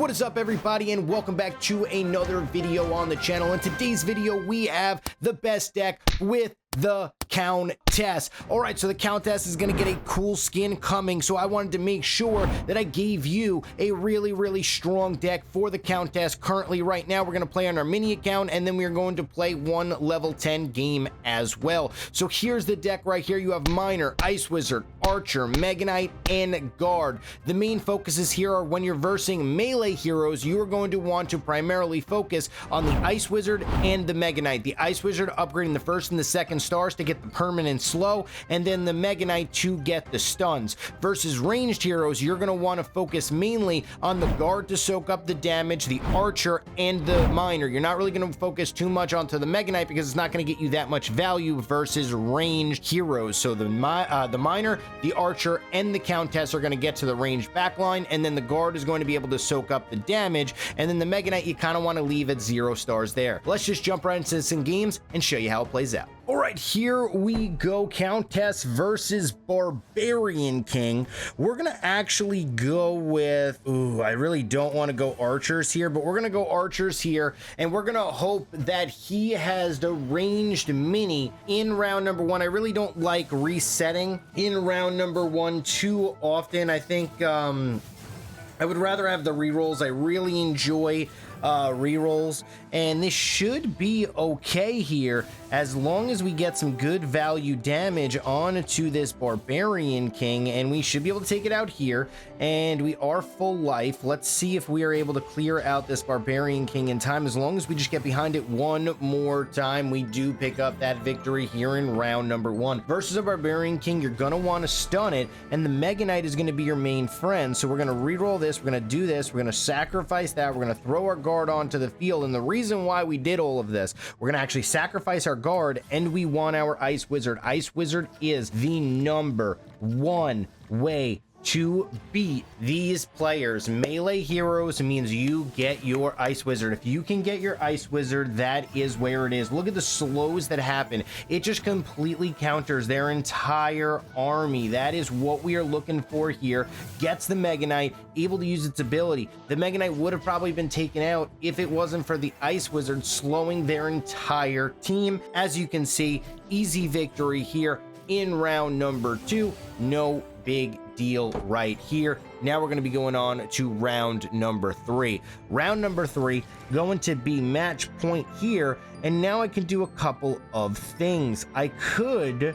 What is up, everybody, and welcome back to another video on the channel. In today's video, we have the best deck with the Countess. All right, so the Countess is going to get a cool skin coming, so I wanted to make sure that I gave you a really strong deck for the Countess. Currently, right now, we're going to play on our mini account, and then we're going to play one level 10 game as well. So here's the deck right here. You have Miner, Ice Wizard, Archer, Mega Knight, and Guard. The main focuses here are when you're versing melee heroes, you are going to want to primarily focus on the Ice Wizard and the Mega Knight. The Ice Wizard upgrading the first and the second stars to get the permanent slow, and then the Mega Knight to get the stuns. Versus ranged heroes, you're going to want to focus mainly on the Guard to soak up the damage, the Archer, and the Miner. You're not really going to focus too much onto the Mega Knight because it's not going to get you that much value versus ranged heroes. So the Miner, the Archer, and the Countess are going to get to the ranged backline, and then the Guard is going to be able to soak up the damage, and then the Mega Knight you kind of want to leave at 0 stars there. Let's just jump right into some games and show you how it plays out. All right, here we go. Countess versus Barbarian King. We're going to actually go with... Ooh, I really don't want to go Archers here, but we're going to go Archers here, and we're going to hope that he has the ranged mini in round number 1. I really don't like resetting in round number 1 too often. I think I would rather have the rerolls. I really enjoy rerolls, and this should be okay here as long as we get some good value damage onto this Barbarian King, and we should be able to take it out here. And we are full life. Let's see if we are able to clear out this Barbarian King in time. As long as we just get behind it one more time, we do pick up that victory here in round number 1. Versus a Barbarian King, you're gonna want to stun it, and the Mega Knight is going to be your main friend. So we're going to reroll this, we're going to do this, we're going to sacrifice that, we're going to throw our Guard onto the field. And the reason why we did all of this, we're going to actually sacrifice our Guard, and we want our Ice Wizard. Ice Wizard is the number 1 way to beat these players. Melee heroes means you get your Ice Wizard. If you can get your Ice Wizard, that is where it is. Look at the slows that happen. It just completely counters their entire army. That is what we are looking for here. Gets the Mega Knight able to use its ability. The Mega Knight would have probably been taken out if it wasn't for the Ice Wizard slowing their entire team. As you can see, easy victory here in round number 2. No big deal right here. Now we're going to be going on to round number 3. Round number 3 going to be match point here, and now I can do a couple of things. I could...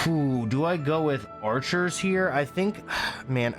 do I go with Archers here? I think... Man,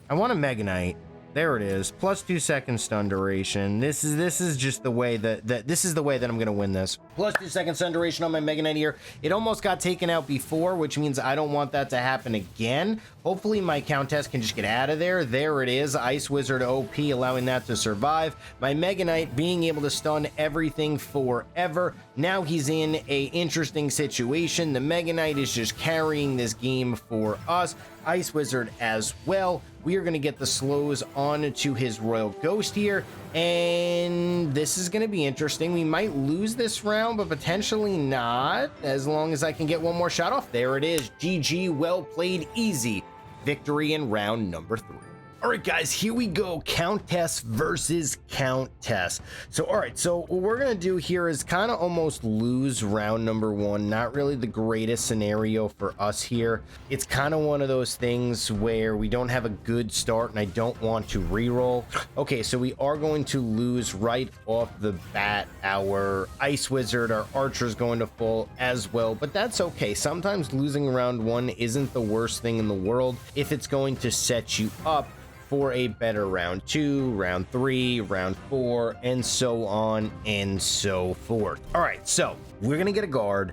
I want a Mega Knight. There it is. +2 second stun duration. This is just the way that this is the way that I'm gonna win this. +2 second stun duration on my Mega Knight here. It almost got taken out before, which means I don't want that to happen again. Hopefully my Countess can just get out of there. There it is. Ice Wizard OP, allowing that to survive. My Mega Knight being able to stun everything forever. Now he's in a interesting situation. The Mega Knight is just carrying this game for us. Ice Wizard as well. We are going to get the slows onto his Royal Ghost here, and this is going to be interesting. We might lose this round, but potentially not, as long as I can get one more shot off. There it is. GG, well played, easy victory in round number 3. All right, guys, here we go. Countess versus Countess. So, all right, so what we're going to do here is kind of almost lose round number 1. Not really the greatest scenario for us here. It's kind of one of those things where we don't have a good start, and I don't want to reroll. Okay, so we are going to lose right off the bat. Our Ice Wizard, our Archer's going to fall as well, but that's okay. Sometimes losing round 1 isn't the worst thing in the world if it's going to set you up for a better round 2, round 3, round 4, and so on and so forth. All right, so we're gonna get a Guard.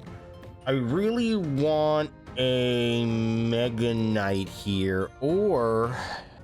I really want a Mega Knight here, or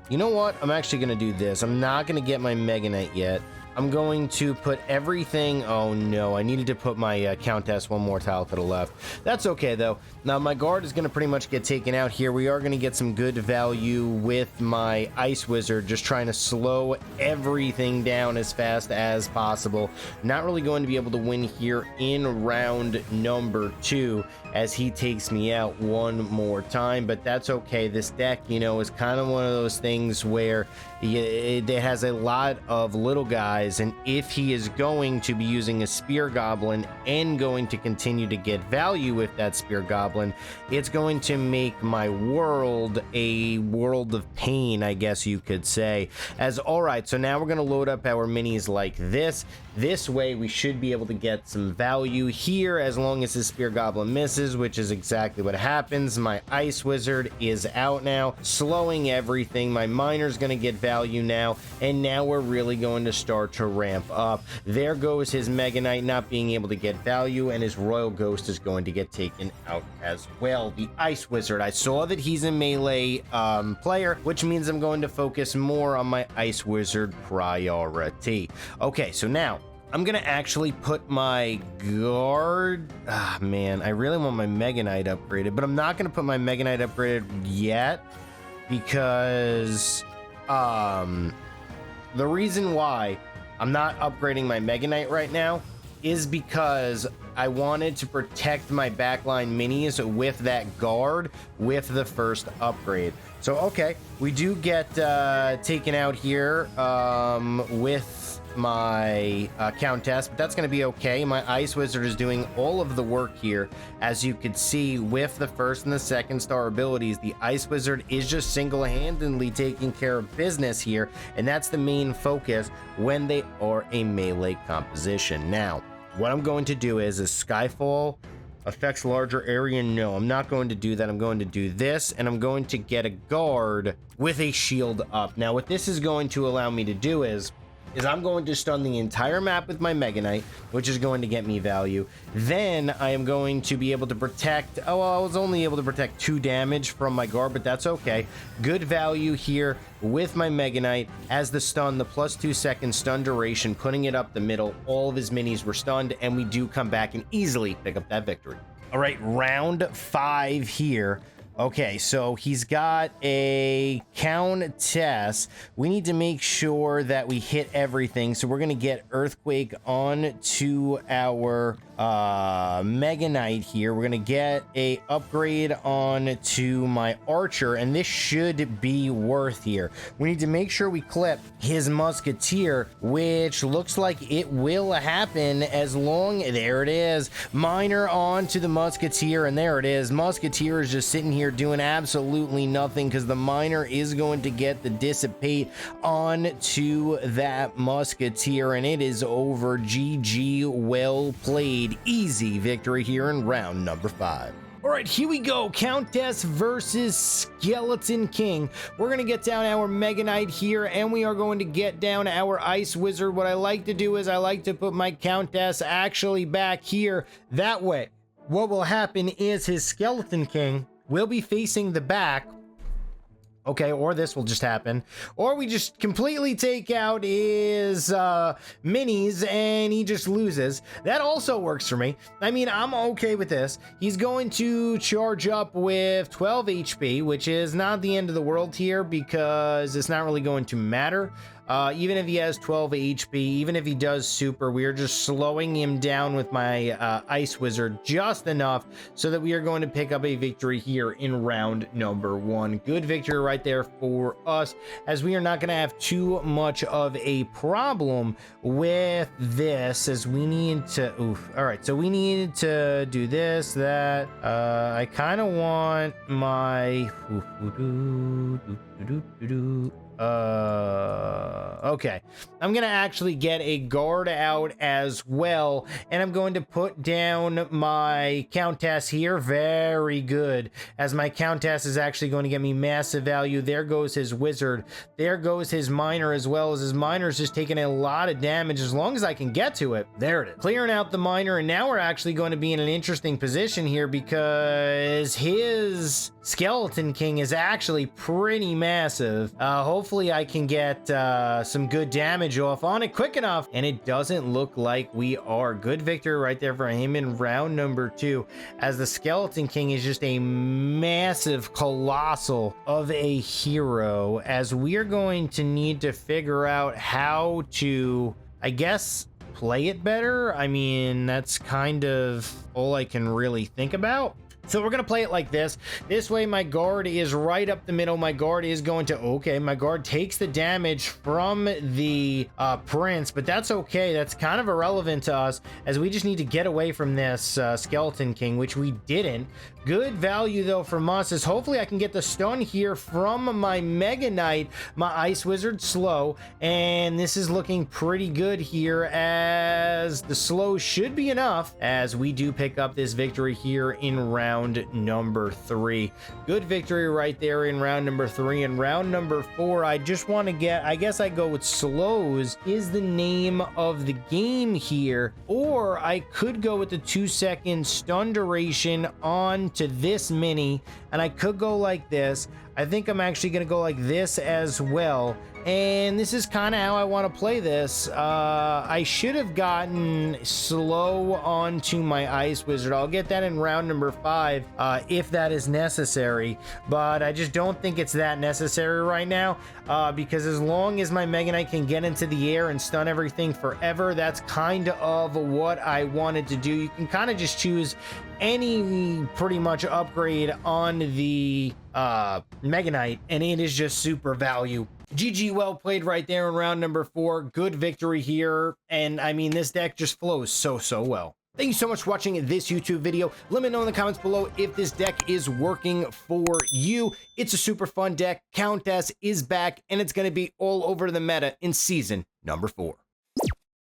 you know what? I'm actually gonna do this. I'm not gonna get my Mega Knight yet. I'm going to put everything. Oh no, I needed to put my Countess one more tile to the left. That's okay though. Now my guard is going to pretty much get taken out here. We are going to get some good value with my Ice Wizard, just trying to slow everything down as fast as possible. Not really going to be able to win here in round number 2 as he takes me out one more time, but that's okay. This deck, you know, is kind of one of those things where it has a lot of little guys, and if he is going to be using a Spear Goblin and going to continue to get value with that Spear Goblin, it's going to make my world a world of pain, I guess you could say. As all right, so now we're going to load up our minis like this. This way we should be able to get some value here as long as his Spear Goblin misses, which is exactly what happens. My Ice Wizard is out now, slowing everything. My Miner's going to get value now, and now we're really going to start to ramp up. There goes his Mega Knight not being able to get value, and his Royal Ghost is going to get taken out as well. The Ice Wizard, I saw that he's a melee player, which means I'm going to focus more on my Ice Wizard priority. Okay, so now I'm gonna actually put my guard. Ah, man, I really want my Mega Knight upgraded, but I'm not gonna put my Mega Knight upgraded yet because the reason why I'm not upgrading my Mega Knight right now is because I wanted to protect my backline minis with that guard with the first upgrade. So okay, we do get taken out here with my Countess, but that's going to be okay. My Ice Wizard is doing all of the work here. As you can see, with the first and the second star abilities, the Ice Wizard is just single-handedly taking care of business here, and that's the main focus when they are a melee composition. Now, what I'm going to do is Skyfall affects larger area. No, I'm not going to do that. I'm going to do this, and I'm going to get a guard with a shield up. Now, what this is going to allow me to do is I'm going to stun the entire map with my Mega Knight, which is going to get me value. Then I am going to be able to protect, oh, well, I was only able to protect 2 damage from my guard, but that's okay. Good value here with my Mega Knight as the stun, the +2 second stun duration, putting it up the middle. All of his minis were stunned, and we do come back and easily pick up that victory. All right, round 5 here. Okay, so he's got a Countess. We need to make sure that we hit everything. So we're going to get Earthquake on to our Mega Knight here. We're going to get a upgrade on to my Archer, and this should be worth here. We need to make sure we clip his Musketeer, which looks like it will happen as long... There it is. Miner on to the Musketeer, and there it is. Musketeer is just sitting here doing absolutely nothing because the Miner is going to get the Dissipate on to that Musketeer, and it is over. GG, well played. Easy victory here in round number 5. All right, here we go. Countess versus Skeleton King. We're going to get down our Mega Knight here, and we are going to get down our Ice Wizard. What I like to do is I like to put my Countess actually back here. That way, what will happen is his Skeleton King will be facing the back. Okay, or this will just happen. Or we just completely take out his minis and he just loses. That also works for me. I mean, I'm okay with this. He's going to charge up with 12 HP, which is not the end of the world here because it's not really going to matter. Even if he has 12 HP, even if he does super, we are just slowing him down with my Ice Wizard just enough so that we are going to pick up a victory here in round number 1. Good victory right there for us, as we are not going to have too much of a problem with this, as we need to... Oof. All right, so we need to do this, that. I kind of want my... Okay, I'm gonna actually get a guard out as well, and I'm going to put down my Countess here. Very good, as my Countess is actually going to get me massive value. There goes his Wizard, there goes his Miner, as well as his Miner is just taking a lot of damage as long as I can get to it. There it is, clearing out the Miner, and now we're actually going to be in an interesting position here because his Skeleton King is actually pretty massive. Hopefully hopefully I can get some good damage off on it quick enough. And it doesn't look like we are. Good victory right there for him in round number 2, as the Skeleton King is just a massive colossal of a hero, as we are going to need to figure out how to, I guess, play it better. I mean, that's kind of all I can really think about. So we're going to play it like this. This way, my guard is right up the middle. My guard is going to... Okay, my guard takes the damage from the prince, but that's okay. That's kind of irrelevant to us, as we just need to get away from this Skeleton King, which we didn't. Good value, though, from us, is hopefully I can get the stun here from my Mega Knight, my Ice Wizard slow, and this is looking pretty good here, as the slow should be enough, as we do pick up this victory here in round number 3. Good victory right there in round number 3. And round number 4, I just want to get, I guess I go with slows is the name of the game here, or I could go with the 2-second stun duration on to this mini, and I could go like this. I think I'm actually going to go like this as well. And this is kind of how I want to play this. I should have gotten slow onto my Ice Wizard. I'll get that in round number 5 if that is necessary. But I just don't think it's that necessary right now, because as long as my Mega Knight can get into the air and stun everything forever, that's kind of what I wanted to do. You can kind of just choose any pretty much upgrade on the Mega Knight, and it is just super value. GG, well played right there in round number 4. Good victory here, and I mean, this deck just flows so well. Thank you so much for watching this YouTube video. Let me know in the comments below if this deck is working for you. It's a super fun deck. Countess is back, and it's going to be all over the meta in season number 4.